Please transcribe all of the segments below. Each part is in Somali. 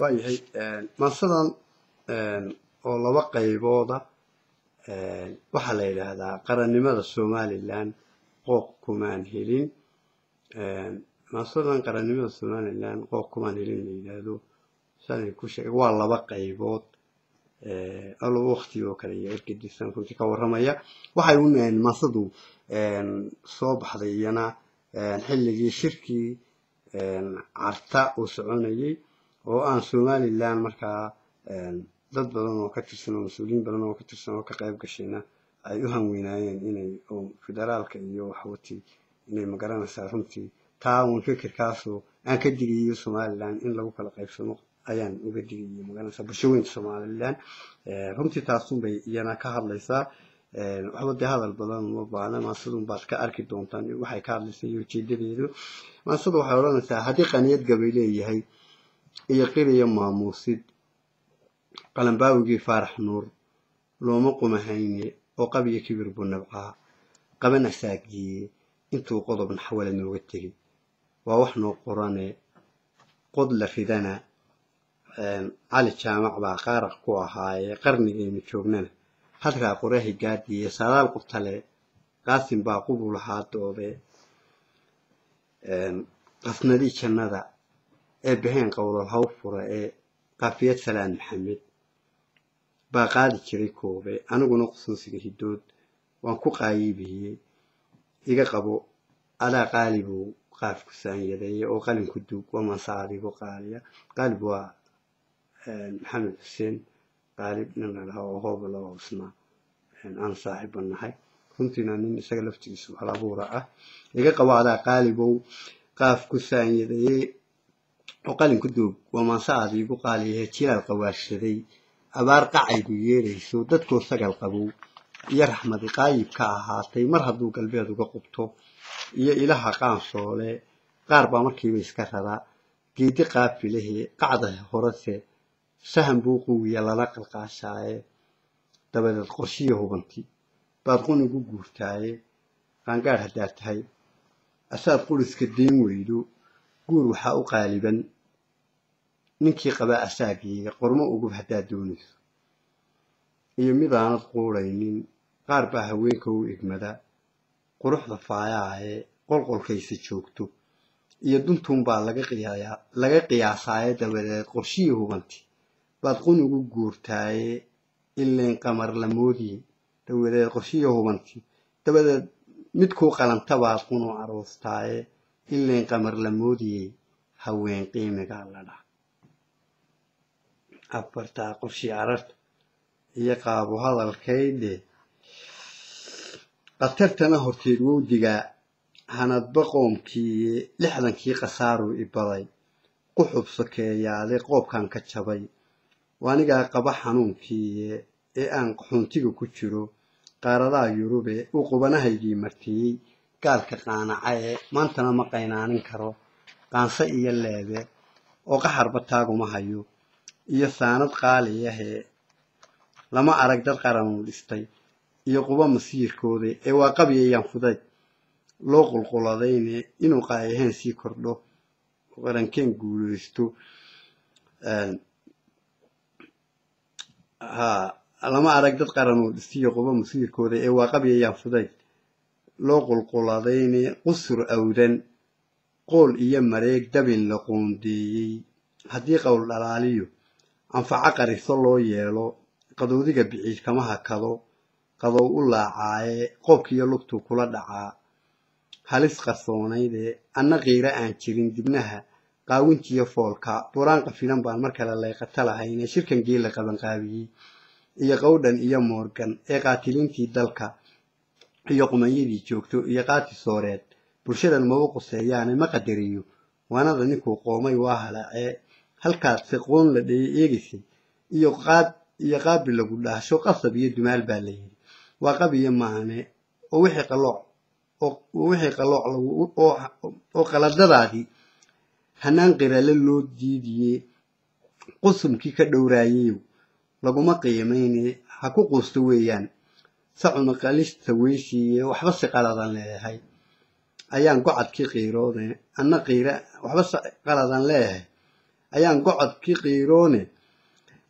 waayahay maansadan oo laba qaybooda waxaa la yidhaahdaa qarannimada Somaliland qooq kumaan helin maansadan qarannimada Somaliland qooq kumaan helin la yidhaahdo saan ku sheegay waa laba qaybood oo laba waqti oo kale iyo erkadiisan runtii ka warramaya waxay u neen maansadu soo baxday iyana xilligii shirkii carta oo soconayay oo aan Somaliland markaa dad badan oo ka tirsan oo mas'uuliyiin badan oo ka tirsan oo ka qayb gashayna ay u hanweynayeen inay federaalka iyo waxwati inay magaranaysaa runtii taawun fikirkaasoo aan ka digayo Somaliland in lagu kala qaybsano ayaan uga digayo magaranaysaa bulshooyinka Somaliland runtii taasun bay iyana ka hadlaysaa waxba hadal badan uma baahna maasadun baad ka arki doontaan waxay ka hadlaysay ujeedadeedu maasadu waxay oranaysaa haddii qaniyad gabay leeyahay iyo qiriyo maamuusid qalanbaawigii faarax nuur looma qumahayne oo qabiyo kibir buu nabcaa qaban asaagiye intuu qodob naxwale nooga tegay waa wax noo qorane qod la ridana cali jaamac baa qaaraq ku ahaaye qarnigaynu joognana hadraa qorahi gaadiye saadaal qurtale qaasim baa qubul lahaa doode qasnadii jannada ee bixeen qowlal haw fura ee qaafiyad salaan maxamed baa qaadi jiray koobe aniguna qusuusiga hidood waan ku qaayibiyey iga qabo adaa qaalibu qaafku saanyadeeye oo qalinku duug waa mansaadigu qaaliya qaalib waa maxamed xuseen qaalib nin la dhaho oo hoob loo husnaa aan saaxiiban nahay runtiina nin isaga laftiisu hal abuura ah iga qabo adaa qaalibow qaafku saanyadeeye oo qalinku duug waa mansaadigu qaaliya jilaal qawaashaday abaar qacaygu yeerayso dadkoo sagal qabow iyo raxmadi qaayib ka ahaatay mar hadduu galbeed uga qubto iyo ilaha qaansoole qaar baa markiiba iska rara geedi qaafilehe qacda horese sahan buu quwiya lala qalqaashaaye dabadeed qorshiyo hubanti baad qunigu guurtaaye qaangaadh haddaad tahay asaad quriska deen weydo guur waxaa u qaaliban ninkii qabaa asaagiiga qormo ugub haddaad doonayso iyo midaanad quuraynin qaar baa haweenka u igmada quruxda faayaaye qolqolkaysa joogto iyo duntuun baa laga qiyaasaaye dabadeed qorshiyo hubanti baad qunigu guurtaaye ilayn qamar la moodiye dabadeed qorshiyo hubanti dabadeed midkuu qalanta baad qunu aroostaaye ilayn qamar la moodiyey haween qiimigaa la dhaha afartaa qorshii ararta iyo qaabo hadalkaydhe qatartana horteed wowdigaa hanadba qoomkii 60kii qasaaruu ibaday ku xubsakeeyaade qoobkan ka jabay waanigaa qaba xanuunkii ee aan qaxoontiga ku jiro qaaradaha yurube uu qubanahaygii martiyey gaalka qaanacaye maantana ma qaynaanin karo qaanse iyo leebe oo qaxarba taaguma hayo iyo saanad qaaliyahe lama arag dad qaran uu dhistay iyo quba masiirkooda ee waa qabiyayaan fudayd loo qulquladayne inuu qaayaheen sii kordho qarankeen guulaysto lama arag dad qaran uu dhistay iyo quba masiirkooda ee waa qabiyayaan fudayd loo qulquladayne qusur awdan qool iyo mareeg dabin la qoondeeyey haddii qowl dhalaaliyo anfaca qariso loo yeelo qadoodiga biciid kama hakado qadow u laacaaye qoobkiiyo lugtuu kula dhacaa halis qarsoonayde anna qiira aan jirin dibnaha qaawintiyo foolka buraan qafilan baan mar kale layqata lahayne shirkan geela qabanqaabiyey iyo qowdhan iyo moorgan ee qaatiliintii dalka iyo qumanyadii joogto iyo qaati sooreed bulshadan maba quseeyaane ma qadariyo waanada ninkuu qoomay waa halaacee halkaas qoon la eegisay iyo qaabi lagu dhaasho qasab iyo dumaal baa la yiri waa qabiyo maane oo wixii qalooc oo qaladadaadii hanaan qirale loo diidiyey qusumkii ka dhowraayay laguma qiimayne ha ku quusto weeyaan sacuna qalista weyshiye waxba si qaladan leeyahay ayaan gocadkii qiiroode anna qiira waxba qaladan leeyahay ayaan gocodkii qiiroone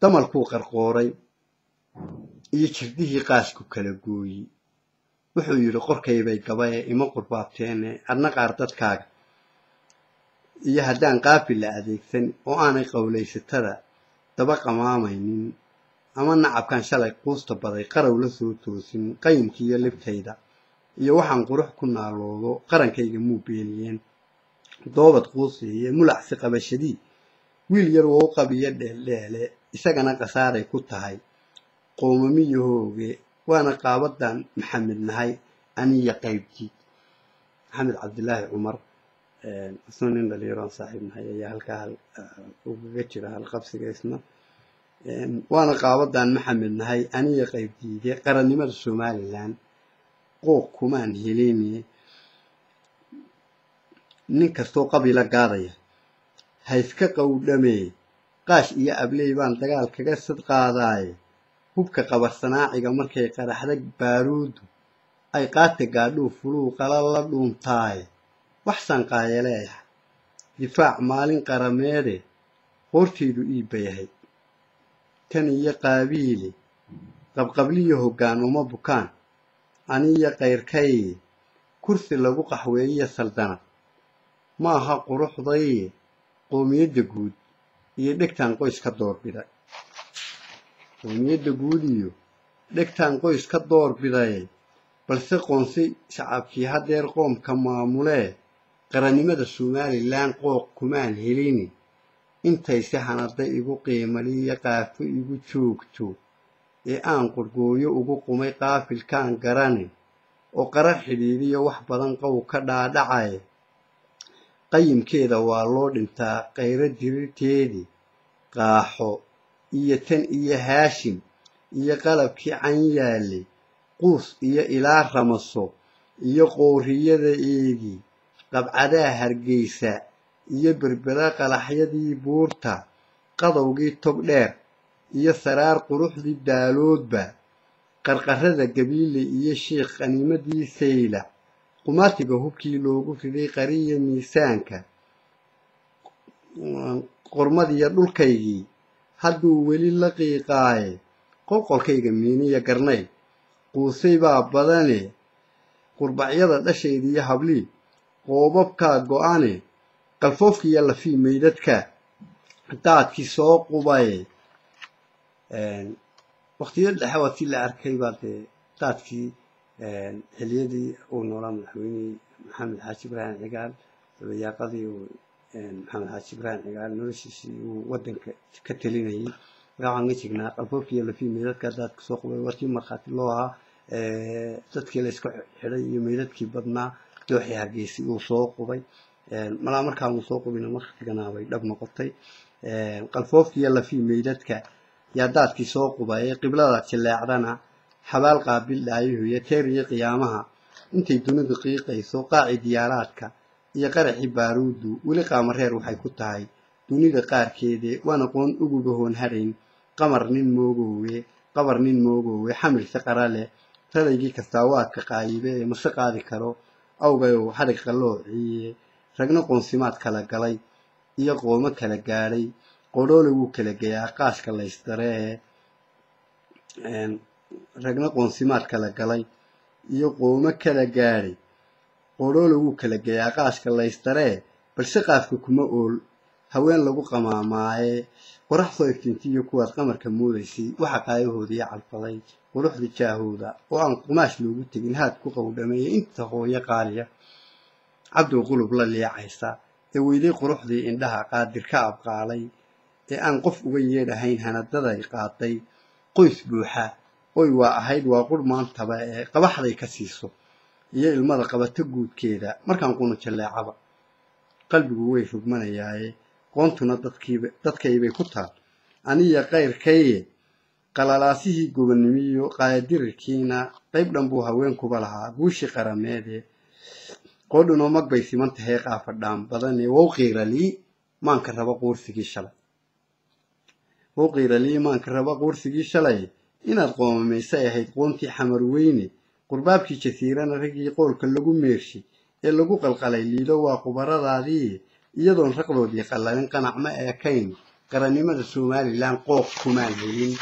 damalkuu qarqooray iyo jirdihii qaasku kala gooyey wuxuu yidhi qorkaybay gabaye ima qurbaabteene adna qaar dadkaaga iyo haddaan qaafil la adeegsan oo aanay qowlaysatada daba qamaamaynin ama nacabkan shalay quusta baday qarow la soo toosin qayimkiiyo libtayda iyo waxaan qurux ku naaloodo qarankayga muu beeniyeen doobad quusiiye mulacsi qabashadii wiil yar wou qabiyo dheeldheele isagana qasaaray ku tahay qoomamiyahooge waana qaabadan maxamed nahay aniya qaybtii maxamed cabdilaahi cumar isna nin dhalinyaraan saaxiib nahay ayaa halkaa ugaga jira halqabsiga isna waana qaabadan maxamed nahay aniya qaybtiide qarannimada somalilan qooq kumaan heleyne nin kastoo qabiila gaadaya ha iska qowdhamee qaash iyo abley baan dagaal kaga sad qaadaaye hubka qabarsanaaciga markay qaraxda baaruudu ay qaata gaadhuu fuluu qala la dhuuntaaye waxsaan qaayaleeyahay difaac maalin qarameede qoortaydu iibbayahay tan iyo qaabiile qabqabliyo hoggaan uma bukaan aniyo qayrkaye kursi lagu qaxweeyiyo saldana ma aha quruxdaye qoomiyadda guud iyo dhegtaan qoys ka doorbiday qoomiyadda guud iyo dhegtaan qoys ka doorbiday balse qoonsi shacabkii haddeer qoomka maamulee qarannimada somalilan qooq kumaan helini intayse hanada igu qiimaliyo qaafo igu joogto ee aan qurgooyo ugu qumay qaafilkaan garani oo qarar xidhiidhiyo wax badan qow ka dhaadhacay qayimkeeda waa loo dhintaa qayro dirirteedii qaaxo iyo tan iyo haashim iyo qalabkii canyaalle quus iyo ilaa ramaso iyo qooriyada eegi qabcadaa hargeysa iyo berbera qalaxyadii buurta qadowgii tog dheer iyo saraar quruxdii daaloodba qarqarada gabiile iyo sheekh qaniimadii sayla qumaatiga hubkii loogu riday qariya miisaanka qormadiyo dhulkaygii hadduu weli la qiiqaaye qolqolkayga miiniya garnay quusay baa badane qurbacyada dhashaydiiyo hablii qoobabkaa go'ane qalfoofkiiyo lafii meydadka daadkii soo qubaye waqtiyo dhexe waa si la arkay baa dee daadkii xiliyadii uu noolaa madaxweynihii maxamed xaaji ibraahim cigaal dabayaaqadii uu maxamed xaaji ibraahim cigaal noloshiisii uu waddanka ka talinayay markaa waxaan ga jignaa qalfoofkiiyo lafii meydadka daadka soo qubay warkii markhaati loo ahaa dadkii la isku xidhay iyo meydadkii badnaa dooxii hargeysi uu soo qubay malaa markaanu soo qubina markhatigana bay dhab noqotay qalfoofkiiyo lafii meydadka yaa daadkii soo qubaye qiblada jileecdana xabaal qaabil dhaayahuyo teer iyo qiyaamaha intay dunidu qiiqayso qaaci diyaaraadka iyo qaraxii baaruudu weli qaamareer waxay ku tahay dunida qaarkeede waana qoon uguba hoon harayn qabar nin moogoowe xamilse qara leh radaygii kastaa waadka qaayibe ee mase qaadi karo awgayow xadhig qalloociye ragna qoonsimaad kala galay iyo qoomo kala gaadhay qodhoole wuu kala geeyaa qaashka laysdaree ragna qoonsimaad kala galay iyo qoomo kala gaadhay qodhoole wuu kala geeyaa qaashka laysdaree balse qaafka kuma ool haween lagu qamaamaaye qorax soo iftiintiiyo kuwaad qamarka moodaysay waxa qaayahoodii calfaday quruxda jaahooda oo aan qumaash loogu tegin haad ku qowdhameeye inta hooyo qaaliya cabdow qulub la liicaysa ee weyday quruxdii indhaha qaadir ka abqaalay ee aan qof uga yeedhahayn hanadaday qaaday qoys buuxa oy waa ahayd waa qur maantaba ee qabaxday ka siiso iyo ilmada qabata guudkeeda markaan qunu jaleecaba qalbigu way rugmanayaaye qoontuna dadkaybay ku taal aniya qayrkaye qalalaasihii gobonnimiyo qaadirirkiina qayb dhan buu haweenkuba lahaa guushii qarameede qoodhunoo mag bay siman tahay qaafadhaan badane wow qiiralii maanka raba quursigii shalay inaad qoomamaysay ahayd qoontii xamar weyne qurbaabkii jasiirana raggii qoolka lagu meershay ee lagu qalqalay liilo waa qubaradaadii iyadoon raqdoodii qallalin qanac ma eekayn qarannimada Somaliland qoof kumaan helin